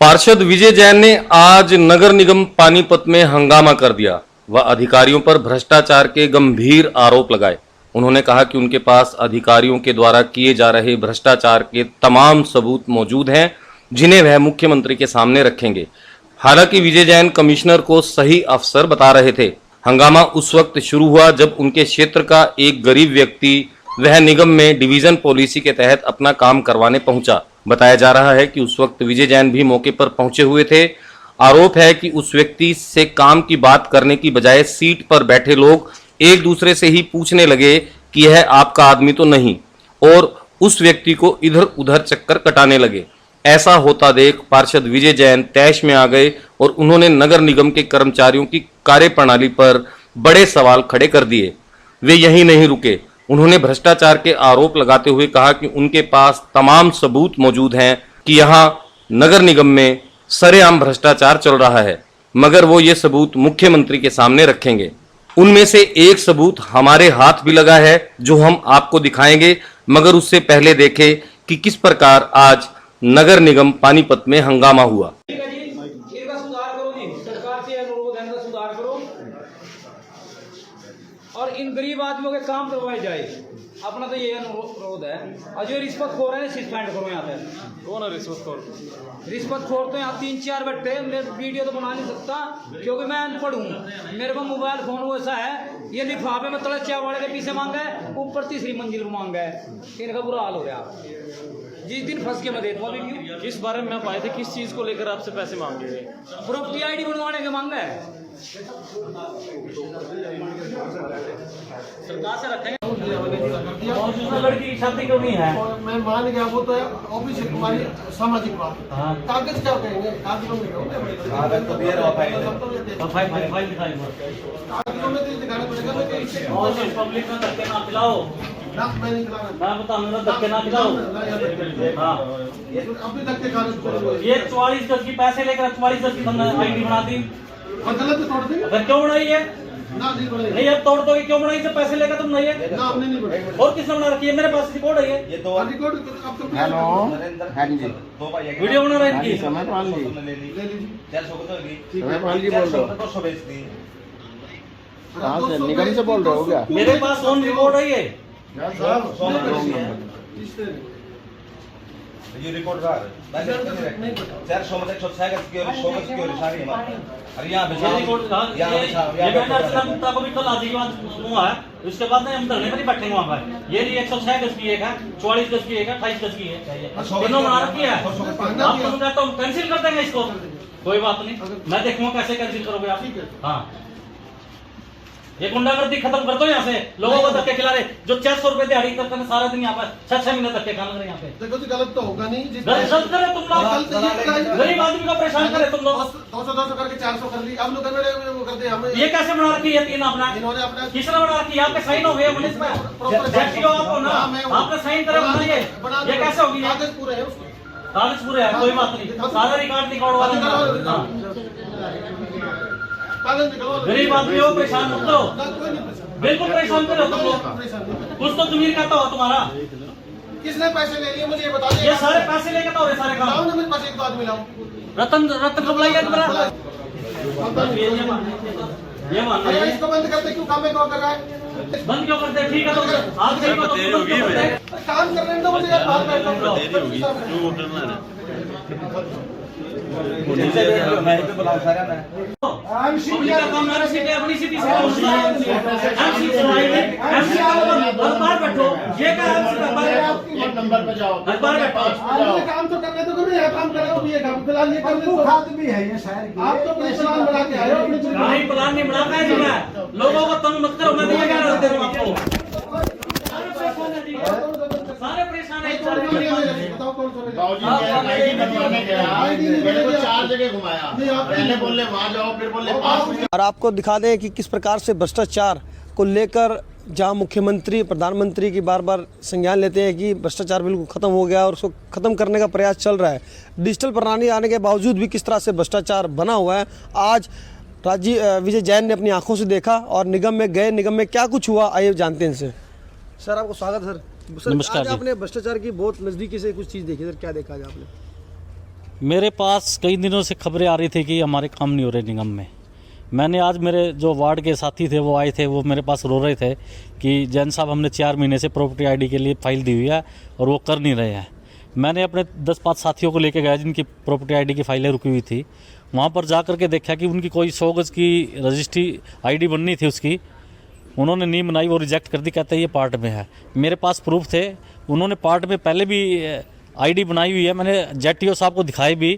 पार्षद विजय जैन ने आज नगर निगम पानीपत में हंगामा कर दिया व अधिकारियों पर भ्रष्टाचार के गंभीर आरोप लगाए। उन्होंने कहा कि उनके पास अधिकारियों के द्वारा किए जा रहे भ्रष्टाचार के तमाम सबूत मौजूद हैं, जिन्हें वह मुख्यमंत्री के सामने रखेंगे। हालांकि विजय जैन कमिश्नर को सही अफसर बता रहे थे। हंगामा उस वक्त शुरू हुआ जब उनके क्षेत्र का एक गरीब व्यक्ति वह निगम में डिवीजन पॉलिसी के तहत अपना काम करवाने पहुंचा। बताया जा रहा है कि उस वक्त विजय जैन भी मौके पर पहुंचे हुए थे। आरोप है कि उस व्यक्ति से काम की बात करने की बजाय सीट पर बैठे लोग एक दूसरे से ही पूछने लगे कि यह आपका आदमी तो नहीं, और उस व्यक्ति को इधर उधर चक्कर कटाने लगे। ऐसा होता देख पार्षद विजय जैन तैश में आ गए और उन्होंने नगर निगम के कर्मचारियों की कार्यप्रणाली पर बड़े सवाल खड़े कर दिए। वे यहीं नहीं रुके, उन्होंने भ्रष्टाचार के आरोप लगाते हुए कहा कि उनके पास तमाम सबूत मौजूद हैं कि यहां नगर निगम में सरेआम भ्रष्टाचार चल रहा है, मगर वो ये सबूत मुख्यमंत्री के सामने रखेंगे। उनमें से एक सबूत हमारे हाथ भी लगा है जो हम आपको दिखाएंगे, मगर उससे पहले देखें कि किस प्रकार आज नगर निगम पानीपत में हंगामा हुआ। और इन गरीब आदमियों के काम करवाए जाए, अपना तो ये अनुरोध है। और जो रिश्वतखोर है सस्पेंड करो यहाँ पे। कौन है रिश्वतखोर? रिश्वतखोर तो यहाँ 3-4 बैठे हैं। मैं वीडियो तो बना नहीं सकता क्योंकि मैं अनपढ़ हूँ। मेरे पास मोबाइल फोन वैसा है, ये लिफाफे में तले चाय वाले के पीछे मांगा है, ऊपर तीसरी मंजिल पर मांगा है। इनका बुरा हाल हो गया। जिस दिन फंस के मैं देता हूँ। किस बारे में आप आए थे, किस चीज को लेकर आपसे पैसे मांगे गए? प्रॉपर्टी आईडी बनवाने के मांगा है। सरकार से रखेंगे। लड़की की शादी क्यों नहीं है? मैं मान गया, वो तो ऑफिस हमारी सामाजिक बात है। कागज क्या कहेंगे? कागजों में कागज तो दिया कागजों में दिखाना पड़ेगा। पब्लिक में धक्के ना खिलाओ ना, मैं नहीं खिला रहा। मैं बताऊंगा, धक्के ना खिलाओ। हाँ, अभी तक के कागज ये 44 गज की पैसे लेकर 44 गज की हमने आईडी बना दी। और गलत तो तोड़ देंगे अगर क्यों बनाई है? ना, नहीं बनाएंगे। नहीं, अब तोड़ दो। क्यों बनाई? से पैसे लेकर तुम नहीं है ना, हमने नहीं बनाई। और किसने बना रखी है? मेरे पास रिकॉर्ड है ये तो रिकॉर्ड अब तो हेलो, हाँ जी, वीडियो बना रही थी। समय पाल जी, ले लीजिए। समय पाल जी बोल रहे हो? कहाँ से? निगम से बोल रहे हो क्या? मेरे पास ऑन रिकॉर्ड है ये। ये रिकॉर्ड रहा है 400 में 106 की और 100 की और सारी हमारी। अरे यहां पे ये रिकॉर्ड था। ये मैंने अर्चना गुप्ता को भी कल आधी के बाद हुआ है। उसके बाद हम धरने पर ही बैठेंगे वहां पर। ये 106 गज की एक है, 44 गज की एक है, 28 गज की है। तीनों बना रखी है। आप तो कैंसिल कर देंगे इसको, कोई बात नहीं। मैं देखूंगा कैसे कैंसिल करोगे आप। हाँ, ये गुंडागर्दी खत्म कर दो यहाँ से। लोगों को धक्के खिला रहे जो 400 रुपए दिहाड़ी करते हैं सारा दिन यहाँ पर 6-6 महीने धक्के खा रहे यहाँ पे। देखो तो गलत तो होगा नहीं। गलत करे तुम लोग, गरीब आदमी को परेशान करे तुम लोग। 200 करके 400 कर ली। अब लोग वो करते हमें। ये कैसे बना रखी है? तीन अपना इन्होंने अपना किसने बना रखी है? आपके साइन हो गए पुलिस में, आपको ना आपने साइन करे बनाइए। ये कैसे होगी? कागज पूरे हैं उसके, कागज पूरे है, कोई बात नहीं। सारा रिकॉर्ड वाला कागज निकलवा। गरीब आदमी हो, परेशान मत करो, कोई नहीं, बिल्कुल परेशान करो तुम लोग। कुछ तो जमीन कहता हो तुम्हारा। किसने पैसे ले लिए मुझे ये बता दे। ये सारे पैसे लेके तो हो रहे सारे काम। लाओ ना, मेरे पास एक आदमी लाओ। रतन को बुलाइए तुम्हारा। ये मान अरे इसको बंद करते क्यों? काम में कौन कर रहा है? बंद क्यों करते? ठीक है, तो आप सही को काम करने दो मुझे यार। बात कर लो। मैं पे बुलाओ सारा ना। पब्लिक का काम मेरा सीट है, अपनी सीट से एमसी सुनाएंगे। एमसी हर बार बैठो। ये क्या एमसी का एक नंबर पे जाओ, हर बार बैठो। मुझे काम तो करने दो। मैं काम कर रहा हूँ, ये काम फिलहाल ये करने दो। आदमी है ये शहर की। आप तो अपने प्लान बना के आए हो। नहीं, प्लान नहीं बना पाए जी। मैं लोगों को तंग मत करो। मैं नहीं कह रहा हूँ आपको। सारे परेशान है। बताओ कौन सा बाबूजी आईडी बनवाने गया, मेरे को 4 जगह घुमाया। पहले बोले वहाँ जाओ, फिर बोले पास में। और आपको दिखा दें कि किस प्रकार से भ्रष्टाचार को लेकर जहां मुख्यमंत्री प्रधानमंत्री की बार बार संज्ञान लेते हैं कि भ्रष्टाचार बिल्कुल खत्म हो गया और उसको खत्म करने का प्रयास चल रहा है। डिजिटल प्रणाली आने के बावजूद भी किस तरह से भ्रष्टाचार बना हुआ है, आज विजय जैन ने अपनी आंखों से देखा और निगम में गए। निगम में क्या कुछ हुआ, आइए जानते हैं इनसे। सर आपको स्वागत है। सर नमस्कार आज जी। आपने भ्रष्टाचार की बहुत नज़दीकी से कुछ चीज़ देखी, सर क्या देखा आज आपने? मेरे पास कई दिनों से खबरें आ रही थी कि हमारे काम नहीं हो रहे निगम में। मैंने आज मेरे जो वार्ड के साथी थे वो आए थे, वो मेरे पास रो रहे थे कि जैन साहब हमने 4 महीने से प्रॉपर्टी आईडी के लिए फाइल दी हुई है और वो कर नहीं रहे हैं। मैंने अपने 10-5 साथियों को लेके गया जिनकी प्रॉपर्टी आईडी की फाइलें रुकी हुई थी। वहाँ पर जा कर के देखा कि उनकी कोई 100 गज की रजिस्ट्री आईडी बननी थी, उसकी उन्होंने नहीं बनाई, वो रिजेक्ट कर दी, कहते हैं ये पार्ट में है। मेरे पास प्रूफ थे, उन्होंने पार्ट में पहले भी आईडी बनाई हुई है, मैंने जेटीओ साहब को दिखाई भी।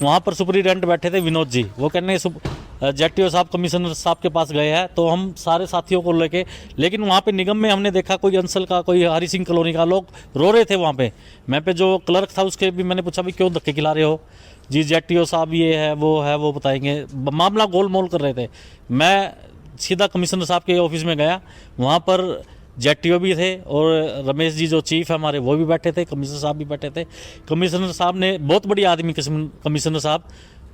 वहाँ पर सुपरिटेंडेंट बैठे थे विनोद जी, वो कहने जेटीओ साहब कमिश्नर साहब के पास गए हैं, तो हम सारे साथियों को लेके, लेकिन वहाँ पे निगम में हमने देखा कोई अंसल का, कोई हरी सिंह कॉलोनी का, लोग रो रहे थे वहाँ पे। मैं पे जो क्लर्क था उसके भी मैंने पूछा भी क्यों धक्के खिला रहे हो जी, जेटीओ साहब ये है वो बताएंगे, मामला गोल मोल कर रहे थे। मैं सीधा कमिश्नर साहब के ऑफिस में गया, वहाँ पर जेटीओ भी थे और रमेश जी जो चीफ है हमारे वो भी बैठे थे, कमिश्नर साहब भी बैठे थे। कमिश्नर साहब ने, बहुत बड़ी आदमी कमिश्नर साहब,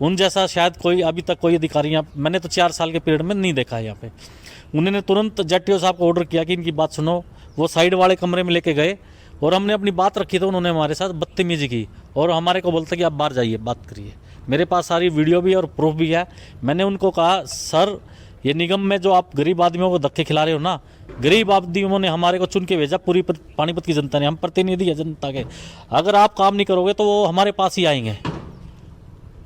उन जैसा शायद कोई अभी तक कोई अधिकारी मैंने तो 4 साल के पीरियड में नहीं देखा है यहाँ पे। उन्होंने तुरंत जेटीओ साहब को ऑर्डर किया कि इनकी बात सुनो। वो साइड वाले कमरे में लेके गए और हमने अपनी बात रखी, तो उन्होंने हमारे साथ बदतमीजी की और हमारे को बोलते कि आप बाहर जाइए बात करिए। मेरे पास सारी वीडियो भी और प्रूफ भी है। मैंने उनको कहा सर ये निगम में जो आप गरीब आदमियों को धक्के खिला रहे हो ना, गरीब आदमियों ने हमारे को चुन के भेजा, पूरी पानीपत की जनता ने, हम प्रतिनिधि है जनता के। अगर आप काम नहीं करोगे तो वो हमारे पास ही आएंगे,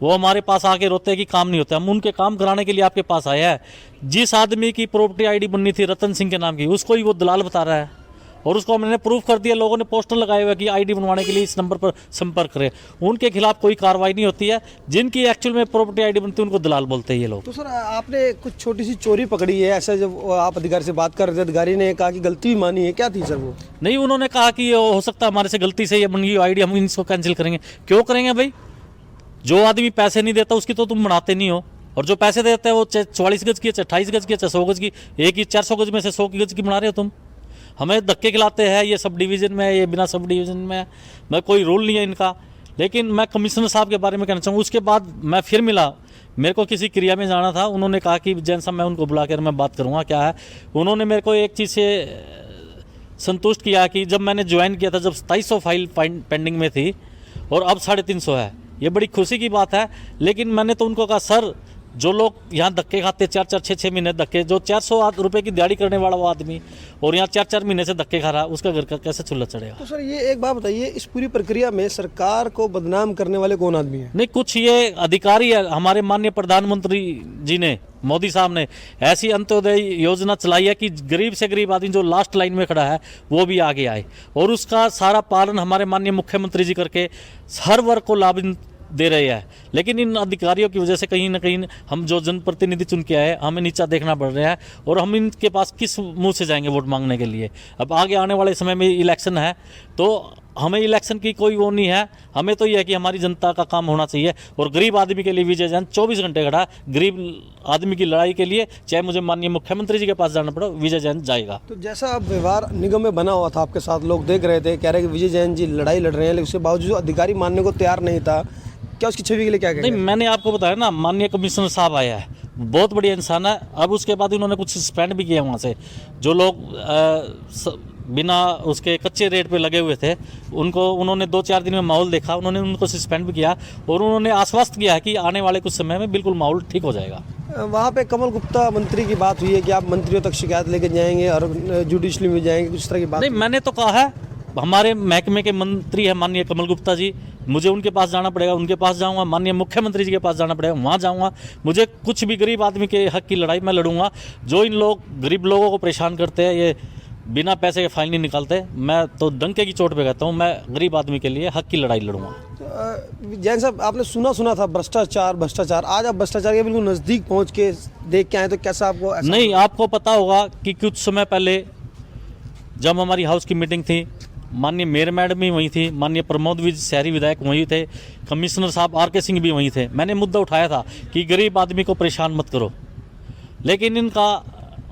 वो हमारे पास आके रोते हैं कि काम नहीं होता। हम उनके काम कराने के लिए आपके पास आया है। जिस आदमी की प्रॉपर्टी आईडी बननी थी रतन सिंह के नाम की, उसको ही वो दलाल बता रहा है और उसको हमने प्रूफ कर दिया। लोगों ने पोस्टर लगाए हुए कि आईडी बनवाने के लिए इस नंबर पर संपर्क करें। उनके खिलाफ कोई कार्रवाई नहीं होती है। जिनकी एक्चुअल में प्रॉपर्टी आईडी बनती है उनको दलाल बोलते हैं ये लोग। तो सर आपने कुछ छोटी सी चोरी पकड़ी है, ऐसा जब आप अधिकारी से बात कर रहे थे, अधिकारी ने कहा कि गलती भी मानी है, क्या थी सर वो? नहीं, उन्होंने कहा कि हो सकता है हमारे से गलती से ये बन गई आईडी, हम इसको कैंसिल करेंगे। क्यों करेंगे भाई? जो आदमी पैसे नहीं देता उसकी तो तुम बनाते नहीं हो, और जो पैसे देते हैं वो 44 गज की, 28 गज की, 100 गज की, एक ही 400 गज में से 100 गज की बना रहे हो तुम। हमें धक्के खिलाते हैं, ये सब डिवीज़न में है, ये बिना सब डिवीज़न में है। मैं कोई रूल नहीं है इनका। लेकिन मैं कमिश्नर साहब के बारे में कहना चाहूँ, उसके बाद मैं फिर मिला, मेरे को किसी क्रिया में जाना था। उन्होंने कहा कि जैन साहब मैं उनको बुला कर मैं बात करूँगा क्या है। उन्होंने मेरे को एक चीज़ से संतुष्ट किया कि जब मैंने ज्वाइन किया था, जब 2700 फाइल पेंडिंग में थी और अब 350 है, ये बड़ी खुशी की बात है। लेकिन मैंने तो उनको कहा सर जो लोग यहाँ धक्के खाते 4-4, 6-6 महीने धक्के, जो 400 रुपए की दिहाड़ी करने वाला वो आदमी और यहाँ 4-4 महीने से धक्के खा रहा, उसका घर का कैसे चूल्हा चढ़ेगा? तो सर ये एक बात बताइए, इस पूरी प्रक्रिया में सरकार को बदनाम करने वाले कौन आदमी है? नहीं, कुछ ये अधिकारी है। हमारे माननीय प्रधानमंत्री जी ने, मोदी साहब ने ऐसी अंत्योदय योजना चलाई है कि गरीब से गरीब आदमी जो लास्ट लाइन में खड़ा है वो भी आगे आए, और उसका सारा पालन हमारे माननीय मुख्यमंत्री जी करके हर वर्ग को लाभ दे रहे हैं। लेकिन इन अधिकारियों की वजह से कहीं ना कहीं हम जो जनप्रतिनिधि चुन के आए, हमें नीचा देखना पड़ रहा है, और हम इनके पास किस मुंह से जाएंगे वोट मांगने के लिए? अब आगे आने वाले समय में इलेक्शन है, तो हमें इलेक्शन की कोई वो नहीं है। हमें तो ये है कि हमारी जनता का काम होना चाहिए, और गरीब आदमी के लिए विजय जैन 24 घंटे खड़ा है। गरीब आदमी की लड़ाई के लिए चाहे मुझे माननीय मुख्यमंत्री जी के पास जाना पड़े, विजय जैन जाएगा। तो जैसा अब व्यवहार निगम में बना हुआ था आपके साथ, लोग देख रहे थे, कह रहे कि विजय जैन जी लड़ाई लड़ रहे हैं, लेकिन उसके बावजूद अधिकारी मानने को तैयार नहीं था, क्या उसकी छवि के लिए क्या कहेंगे? नहीं, मैंने आपको बताया ना, माननीय कमिश्नर साहब आया है, बहुत बढ़िया इंसान है। अब उसके बाद उन्होंने कुछ सस्पेंड भी किया वहाँ से, जो लोग बिना उसके कच्चे रेट पे लगे हुए थे, उनको उन्होंने 2-4 दिन में माहौल देखा, उन्होंने उनको सस्पेंड भी किया, और उन्होंने आश्वस्त किया है कि आने वाले कुछ समय में बिल्कुल माहौल ठीक हो जाएगा। वहाँ पे कमल गुप्ता मंत्री की बात हुई है कि आप मंत्रियों तक शिकायत लेके जाएंगे और जुडिशली में जाएंगे, कुछ तरह की बात? नहीं, मैंने तो कहा है, हमारे महकमे के मंत्री है माननीय कमल गुप्ता जी, मुझे उनके पास जाना पड़ेगा, उनके पास जाऊंगा, माननीय मुख्यमंत्री जी के पास जाना पड़ेगा, वहाँ जाऊंगा। मुझे कुछ भी गरीब आदमी के हक की लड़ाई मैं लड़ूंगा। जो इन लोग गरीब लोगों को परेशान करते हैं, ये बिना पैसे के फाइल नहीं निकालते, मैं तो डंके की चोट पे कहता हूँ, मैं गरीब आदमी के लिए हक की लड़ाई लड़ूंगा। जैन साहब, आपने सुना था भ्रष्टाचार, आज आप भ्रष्टाचार के बिल्कुल नज़दीक पहुँच के देख के आए, तो कैसा आपको? नहीं, आपको पता होगा कि कुछ समय पहले जब हमारी हाउस की मीटिंग थी, माननीय मेयर मैडम भी वहीं थी, माननीय प्रमोद विज शहरी विधायक वहीं थे, कमिश्नर साहब RK सिंह भी वहीं थे। मैंने मुद्दा उठाया था कि गरीब आदमी को परेशान मत करो, लेकिन इनका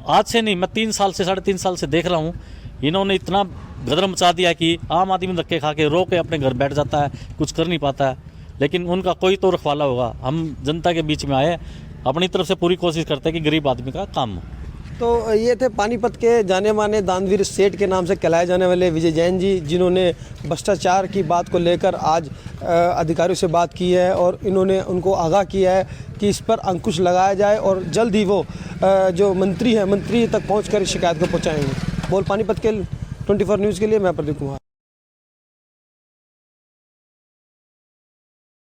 आज से नहीं, मैं 3 साल से 3.5 साल से देख रहा हूँ, इन्होंने इतना गदर मचा दिया कि आम आदमी धक्के खा के रो के अपने घर बैठ जाता है, कुछ कर नहीं पाता है। लेकिन उनका कोई तो रखवाला होगा। हम जनता के बीच में आए, अपनी तरफ से पूरी कोशिश करते हैं कि गरीब आदमी का काम हो। तो ये थे पानीपत के जाने माने दानवीर सेठ के नाम से कहलाए जाने वाले विजय जैन जी, जिन्होंने भ्रष्टाचार की बात को लेकर आज अधिकारियों से बात की है और इन्होंने उनको आगाह किया है कि इस पर अंकुश लगाया जाए और जल्द ही वो जो मंत्री है मंत्री तक पहुंचकर इस शिकायत को पहुंचाएंगे। बोल पानीपत के 24 न्यूज़ के लिए मैं प्रदीप कुमार।